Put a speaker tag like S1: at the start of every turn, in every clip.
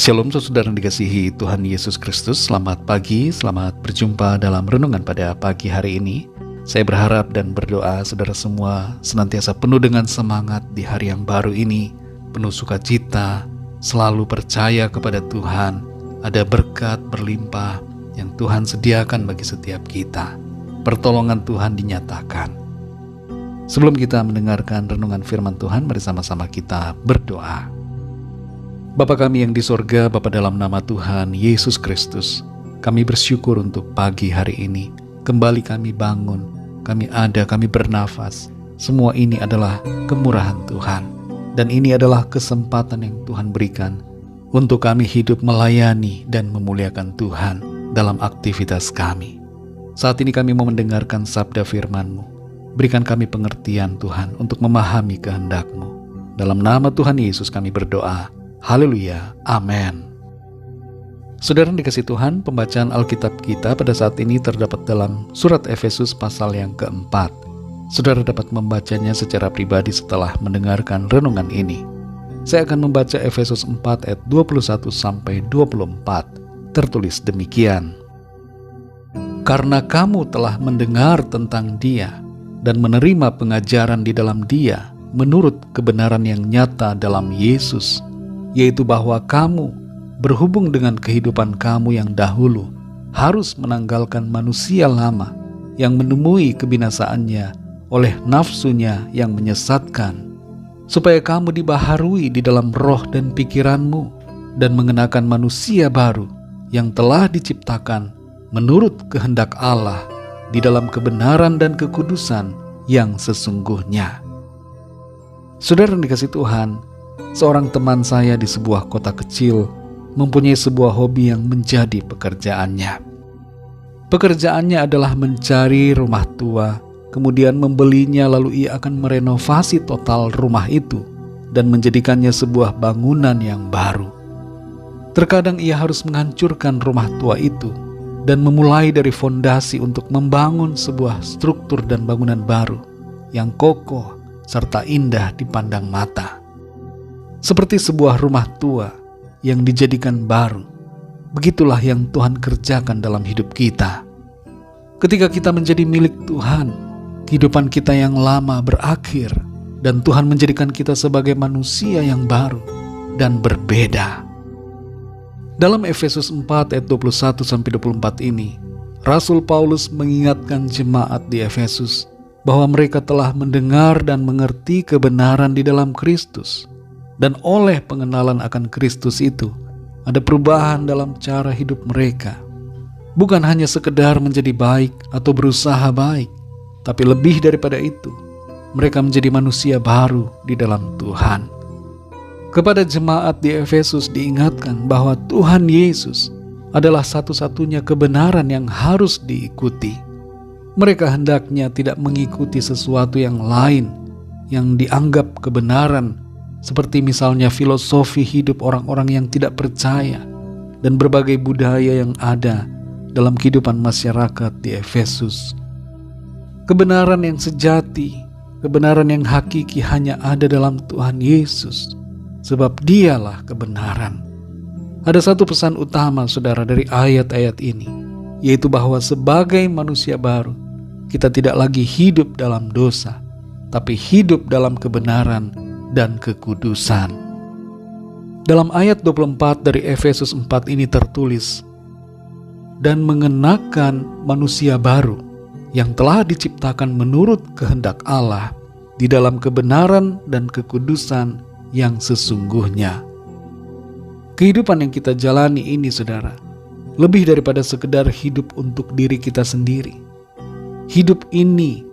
S1: Shalom saudara yang dikasihi Tuhan Yesus Kristus. Selamat pagi, selamat berjumpa dalam renungan pada pagi hari ini. Saya berharap dan berdoa saudara semua senantiasa penuh dengan semangat di hari yang baru ini, penuh sukacita, selalu percaya kepada Tuhan. Ada berkat berlimpah yang Tuhan sediakan bagi setiap kita. Pertolongan Tuhan dinyatakan. Sebelum kita mendengarkan renungan firman Tuhan, mari sama-sama kita berdoa. Bapa kami yang di sorga, Bapa dalam nama Tuhan Yesus Kristus, kami bersyukur untuk pagi hari ini. Kembali kami bangun, kami ada, kami bernafas. Semua ini adalah kemurahan Tuhan. Dan ini adalah kesempatan yang Tuhan berikan untuk kami hidup melayani dan memuliakan Tuhan dalam aktivitas kami. Saat ini kami mau mendengarkan sabda firman-Mu. Berikan kami pengertian Tuhan untuk memahami kehendak-Mu. Dalam nama Tuhan Yesus kami berdoa. Haleluya, amin. Saudara yang dikasihi Tuhan, pembacaan Alkitab kita pada saat ini terdapat dalam surat Efesus pasal yang keempat. Saudara dapat membacanya secara pribadi setelah mendengarkan renungan ini. Saya akan membaca Efesus 4 ayat 21-24. Tertulis demikian. Karena kamu telah mendengar tentang Dia dan menerima pengajaran di dalam Dia menurut kebenaran yang nyata dalam Yesus, yaitu bahwa kamu berhubung dengan kehidupan kamu yang dahulu harus menanggalkan manusia lama yang menemui kebinasaannya oleh nafsunya yang menyesatkan, supaya kamu dibaharui di dalam roh dan pikiranmu dan mengenakan manusia baru yang telah diciptakan menurut kehendak Allah di dalam kebenaran dan kekudusan yang sesungguhnya. Saudara yang dikasihi Tuhan, seorang teman saya di sebuah kota kecil mempunyai sebuah hobi yang menjadi pekerjaannya. Pekerjaannya adalah mencari rumah tua, kemudian membelinya, lalu ia akan merenovasi total rumah itu dan menjadikannya sebuah bangunan yang baru. Terkadang ia harus menghancurkan rumah tua itu dan memulai dari fondasi untuk membangun sebuah struktur dan bangunan baru yang kokoh serta indah dipandang mata. Seperti sebuah rumah tua yang dijadikan baru, begitulah yang Tuhan kerjakan dalam hidup kita. Ketika kita menjadi milik Tuhan, kehidupan kita yang lama berakhir, dan Tuhan menjadikan kita sebagai manusia yang baru dan berbeda. Dalam Efesus 4 ayat 21-24 ini, Rasul Paulus mengingatkan jemaat di Efesus bahwa mereka telah mendengar dan mengerti kebenaran di dalam Kristus. Dan oleh pengenalan akan Kristus itu, ada perubahan dalam cara hidup mereka. Bukan hanya sekedar menjadi baik atau berusaha baik, tapi lebih daripada itu, mereka menjadi manusia baru di dalam Tuhan. Kepada jemaat di Efesus diingatkan bahwa Tuhan Yesus adalah satu-satunya kebenaran yang harus diikuti. Mereka hendaknya tidak mengikuti sesuatu yang lain yang dianggap kebenaran, seperti misalnya filosofi hidup orang-orang yang tidak percaya dan berbagai budaya yang ada dalam kehidupan masyarakat di Efesus. Kebenaran yang sejati, kebenaran yang hakiki hanya ada dalam Tuhan Yesus, sebab Dialah kebenaran. Ada satu pesan utama saudara dari ayat-ayat ini, yaitu bahwa sebagai manusia baru, kita tidak lagi hidup dalam dosa, tapi hidup dalam kebenaran dan kekudusan. Dalam ayat 24 dari Efesus 4 ini tertulis, dan mengenakan manusia baru yang telah diciptakan menurut kehendak Allah di dalam kebenaran dan kekudusan yang sesungguhnya. Kehidupan yang kita jalani ini saudara, lebih daripada sekedar hidup untuk diri kita sendiri. Hidup ini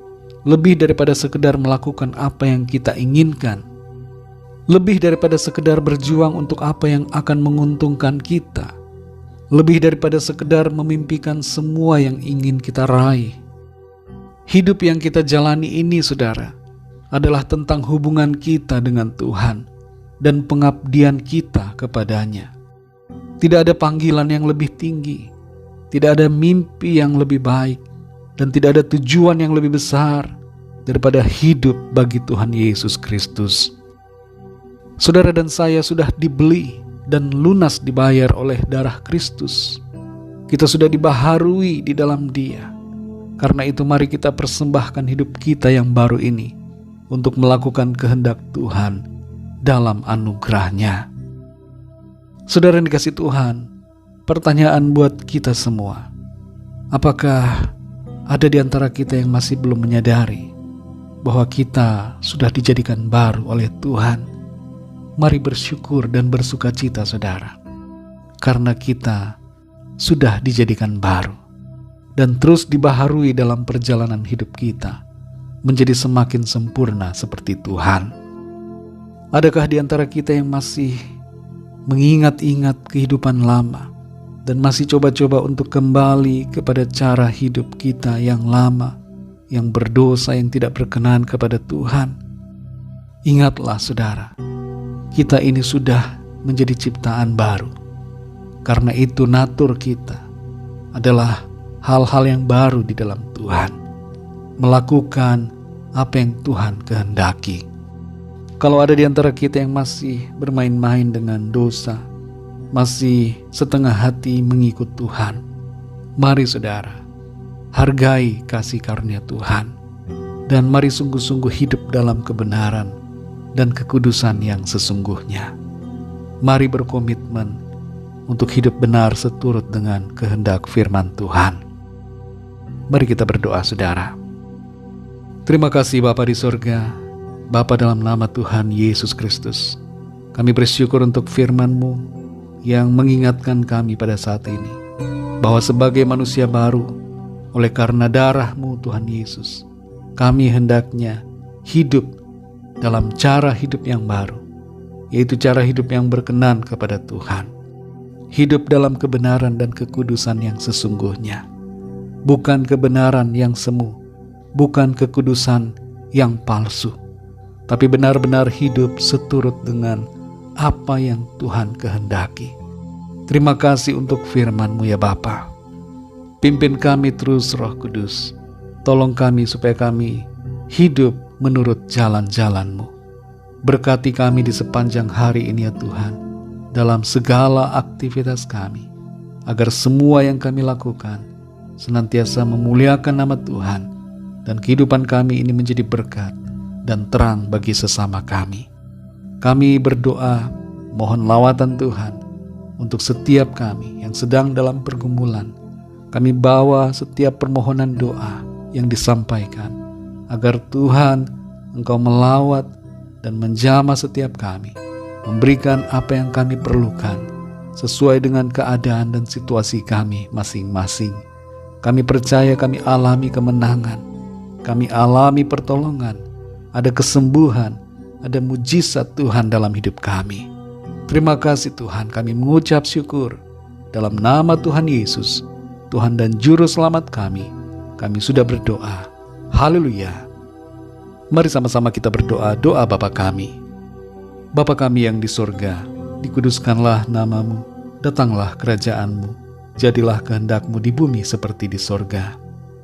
S1: lebih daripada sekedar melakukan apa yang kita inginkan, lebih daripada sekedar berjuang untuk apa yang akan menguntungkan kita, lebih daripada sekedar memimpikan semua yang ingin kita raih. Hidup yang kita jalani ini saudara, adalah tentang hubungan kita dengan Tuhan dan pengabdian kita kepadanya. Tidak ada panggilan yang lebih tinggi, tidak ada mimpi yang lebih baik, dan tidak ada tujuan yang lebih besar daripada hidup bagi Tuhan Yesus Kristus. Saudara dan saya sudah dibeli dan lunas dibayar oleh darah Kristus. Kita sudah dibaharui di dalam Dia. Karena itu mari kita persembahkan hidup kita yang baru ini untuk melakukan kehendak Tuhan dalam anugerah-Nya. Saudara yang dikasihi Tuhan, pertanyaan buat kita semua. Apakah ada di antara kita yang masih belum menyadari bahwa kita sudah dijadikan baru oleh Tuhan? Mari bersyukur dan bersukacita, saudara, karena kita sudah dijadikan baru dan terus dibaharui dalam perjalanan hidup kita menjadi semakin sempurna seperti Tuhan. Adakah di antara kita yang masih mengingat-ingat kehidupan lama dan masih coba-coba untuk kembali kepada cara hidup kita yang lama, yang berdosa, yang tidak berkenan kepada Tuhan? Ingatlah, saudara, kita ini sudah menjadi ciptaan baru. Karena itu natur kita adalah hal-hal yang baru di dalam Tuhan, melakukan apa yang Tuhan kehendaki. Kalau ada di antara kita yang masih bermain-main dengan dosa, masih setengah hati mengikut Tuhan, mari saudara, hargai kasih karunia Tuhan, dan mari sungguh-sungguh hidup dalam kebenaran dan kekudusan yang sesungguhnya. Mari berkomitmen untuk hidup benar seturut dengan kehendak firman Tuhan. Mari kita berdoa, saudara. Terima kasih Bapa di sorga, Bapa dalam nama Tuhan Yesus Kristus. Kami bersyukur untuk firman-Mu yang mengingatkan kami pada saat ini bahwa sebagai manusia baru, oleh karena darah-Mu Tuhan Yesus, kami hendaknya hidup dalam cara hidup yang baru, yaitu cara hidup yang berkenan kepada Tuhan. Hidup dalam kebenaran dan kekudusan yang sesungguhnya. Bukan kebenaran yang semu, bukan kekudusan yang palsu, tapi benar-benar hidup seturut dengan apa yang Tuhan kehendaki. Terima kasih untuk firman-Mu ya Bapa. Pimpin kami terus Roh Kudus. Tolong kami supaya kami hidup menurut jalan-jalan-Mu. Berkati kami di sepanjang hari ini ya Tuhan, dalam segala aktivitas kami, agar semua yang kami lakukan senantiasa memuliakan nama Tuhan, dan kehidupan kami ini menjadi berkat dan terang bagi sesama kami. Kami berdoa mohon lawatan Tuhan untuk setiap kami yang sedang dalam pergumulan. Kami bawa setiap permohonan doa yang disampaikan, agar Tuhan Engkau melawat dan menjamah setiap kami, memberikan apa yang kami perlukan sesuai dengan keadaan dan situasi kami masing-masing. Kami percaya kami alami kemenangan, kami alami pertolongan, ada kesembuhan, ada mujizat Tuhan dalam hidup kami. Terima kasih Tuhan, kami mengucap syukur dalam nama Tuhan Yesus, Tuhan dan Juru Selamat kami sudah berdoa. Haleluya. Mari sama-sama kita berdoa doa Bapa kami. Bapa kami yang di sorga, dikuduskanlah nama-Mu, datanglah kerajaan-Mu, jadilah kehendak-Mu di bumi seperti di sorga.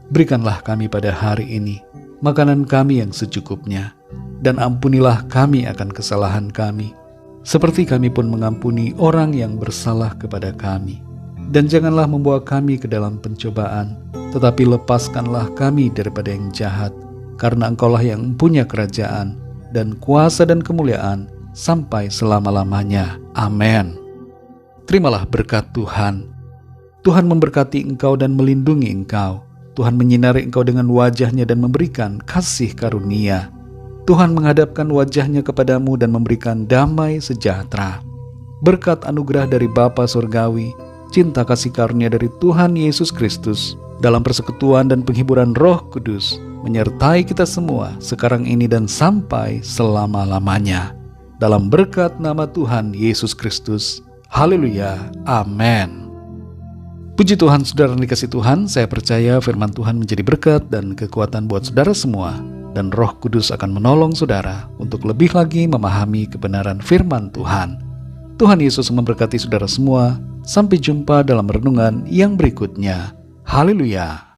S1: Berikanlah kami pada hari ini makanan kami yang secukupnya, dan ampunilah kami akan kesalahan kami, seperti kami pun mengampuni orang yang bersalah kepada kami. Dan janganlah membawa kami ke dalam pencobaan, tetapi lepaskanlah kami daripada yang jahat, karena Engkaulah yang mempunyai kerajaan dan kuasa dan kemuliaan sampai selama-lamanya. Amin. Terimalah berkat Tuhan. Tuhan memberkati engkau dan melindungi engkau. Tuhan menyinari engkau dengan wajah-Nya dan memberikan kasih karunia. Tuhan menghadapkan wajah-Nya kepadamu dan memberikan damai sejahtera. Berkat anugerah dari Bapa Surgawi, cinta kasih karunia dari Tuhan Yesus Kristus, dalam persekutuan dan penghiburan Roh Kudus, menyertai kita semua sekarang ini dan sampai selama-lamanya. Dalam berkat nama Tuhan Yesus Kristus. Haleluya. Amin. Puji Tuhan, saudara yang dikasihi Tuhan, saya percaya firman Tuhan menjadi berkat dan kekuatan buat saudara semua, dan Roh Kudus akan menolong saudara untuk lebih lagi memahami kebenaran firman Tuhan. Tuhan Yesus memberkati saudara semua. Sampai jumpa dalam renungan yang berikutnya. Haleluya.